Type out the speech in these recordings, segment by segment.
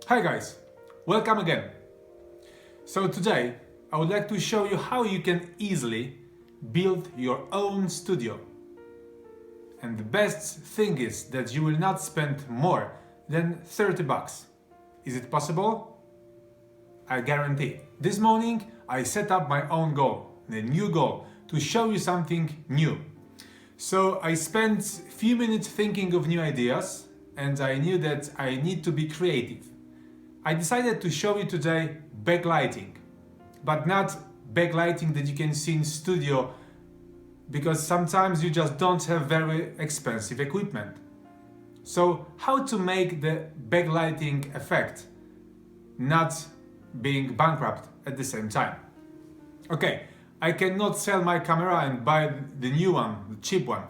Hi guys, welcome again. So today I would like to show you how you can easily build your own studio. And the best thing is that you will not spend more than 30 bucks. Is it possible? I guarantee. This morning I set up my own goal, a new goal, to show you something new. So I spent a few minutes thinking of new ideas and I knew that I need to be creative. I decided to show you today backlighting, but not backlighting that you can see in studio, because sometimes you just don't have very expensive equipment. So how to make the backlighting effect, not being bankrupt at the same time. Okay, I cannot sell my camera and buy the new one, the cheap one.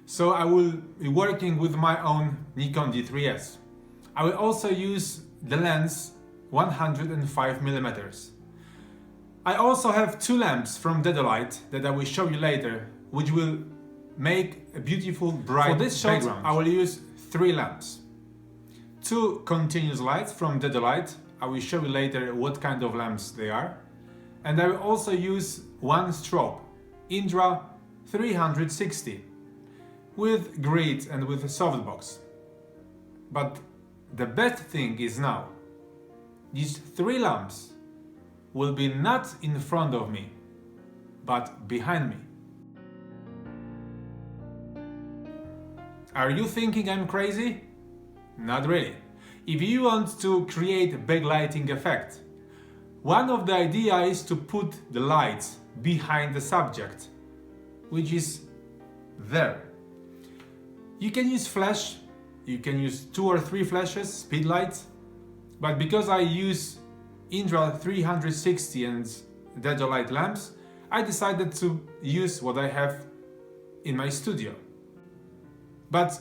So I will be working with my own Nikon D3S. I will also use the lens 105mm. I also have two lamps from Backlight that I will show you later, which will make a beautiful bright background. For this shot I will use three lamps. Two continuous lights from Backlight. I will show you later what kind of lamps they are. And I will also use one strobe, Indra 360, with grid and with a softbox. But the best thing is now, these three lamps will be not in front of me, but behind me. Are you thinking I'm crazy? Not really. If you want to create a backlighting effect, one of the ideas is to put the lights behind the subject, which is there. You can use flash, you can use 2 or 3 flashes, speed lights, but because I use Indra 360 and Backlight lamps, I decided to use what I have in my studio. But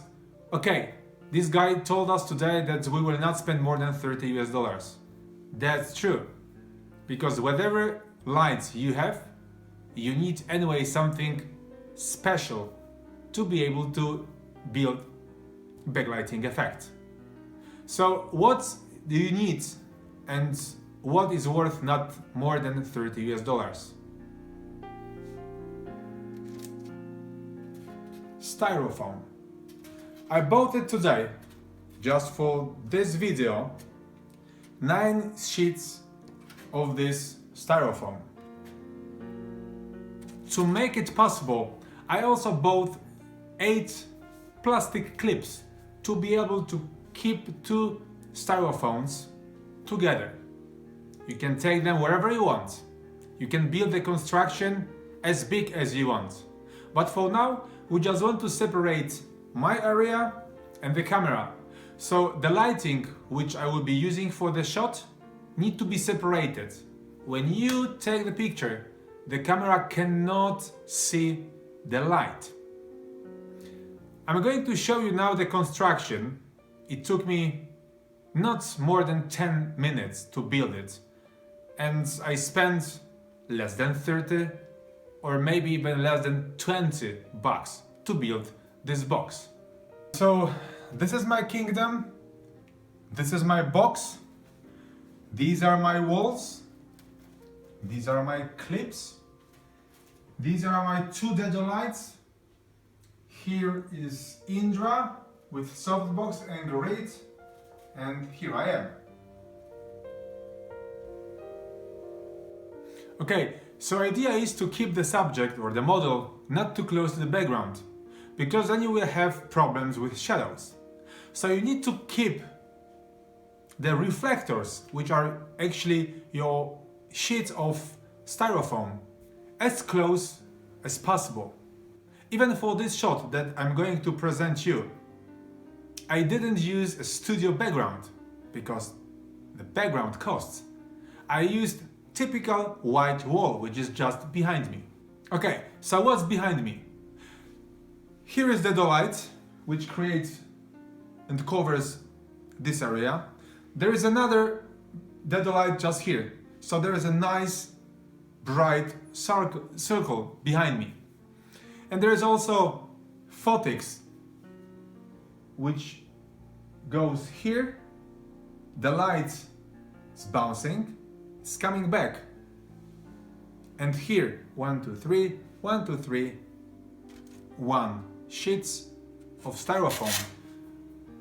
okay, this guy told us today that we will not spend more than $30 US. That's true, because whatever lights you have, you need anyway something special to be able to build backlighting effect. So what do you need and what is worth not more than $30 US? Styrofoam. I bought it today just for this video, 9 sheets of this styrofoam. To make it possible, I also bought 8 plastic clips to be able to keep 2 styrofoams together. You can take them wherever you want. You can build the construction as big as you want. But for now, we just want to separate my area and the camera. So the lighting which I will be using for the shot need to be separated. When you take the picture, the camera cannot see the light. I'm going to show you now the construction. It took me not more than 10 minutes to build it, and I spent less than 30 or maybe even less than 20 bucks to build this box. So this is my kingdom, this is my box, these are my walls, these are my clips, these are my 2 Backlights. Here is Indra with softbox and grid, and here I am. Okay, so idea is to keep the subject or the model not too close to the background, because then you will have problems with shadows. So you need to keep the reflectors, which are actually your sheets of styrofoam, as close as possible. Even for this shot that I'm going to present you, I didn't use a studio background because the background costs. I used typical white wall, which is just behind me. Okay, so what's behind me? Here is the Backlight, which creates and covers this area. There is another Backlight just here. So there is a nice bright circle behind me. And there is also photics, which goes here the light is bouncing, it's coming back. And here, 1, 2, 3, 1, 2, 3, 1 sheets of styrofoam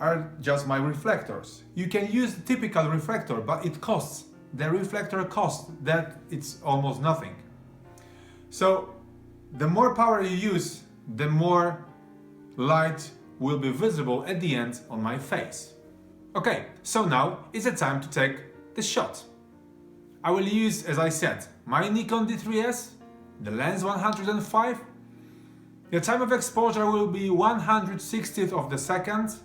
are just my reflectors. You can use the typical reflector, but it costs. The reflector costs that it's almost nothing. So the more power you use, the more light will be visible at the end on my face. Okay, so now is the time to take the shot. I will use, as I said, my Nikon D3S, the lens 105. The time of exposure will be 1/160th of the second,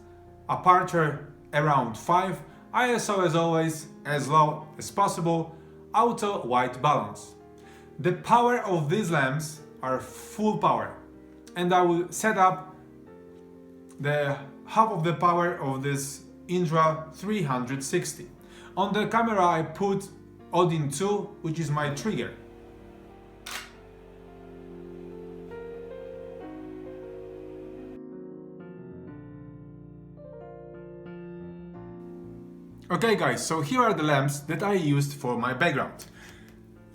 aperture around 5, ISO as always as low as possible, auto white balance. The power of these lamps are full power, and I will set up the half of the power of this Indra 360. On the camera I put Odin 2, which is my trigger. Okay guys, so here are the lamps that I used for my background.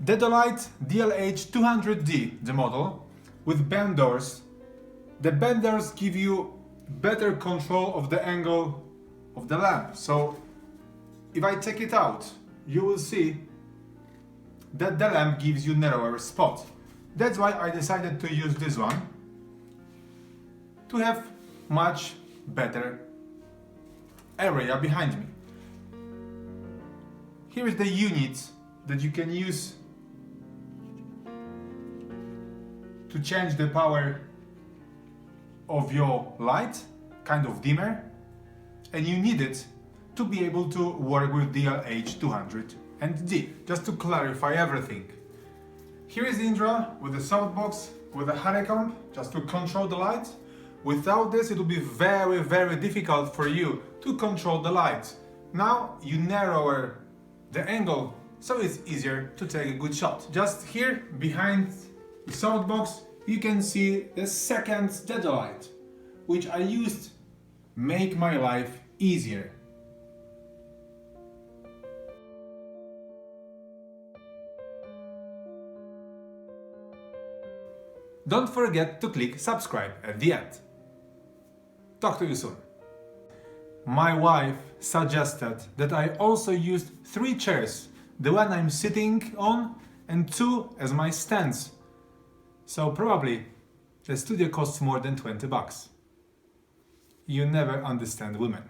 Dedolite DLH200D, the model, with benders. The benders give you better control of the angle of the lamp. So if I take it out, you will see that the lamp gives you narrower spot. That's why I decided to use this one to have much better area behind me. Here is the unit that you can use to change the power of your light, kind of dimmer, and you need it to be able to work with DLH200D. Just to clarify everything. Here is Indra with the softbox, with a honeycomb, just to control the light. Without this, it will be very, very difficult for you to control the light. Now you narrower the angle, so it's easier to take a good shot. Just here, behind the softbox, you can see the second Dedolite, which I used make my life easier. Don't forget to click subscribe at the end. Talk to you soon. My wife suggested that I also used 3 chairs, the one I'm sitting on and 2 as my stands. So probably the studio costs more than $20. You never understand women.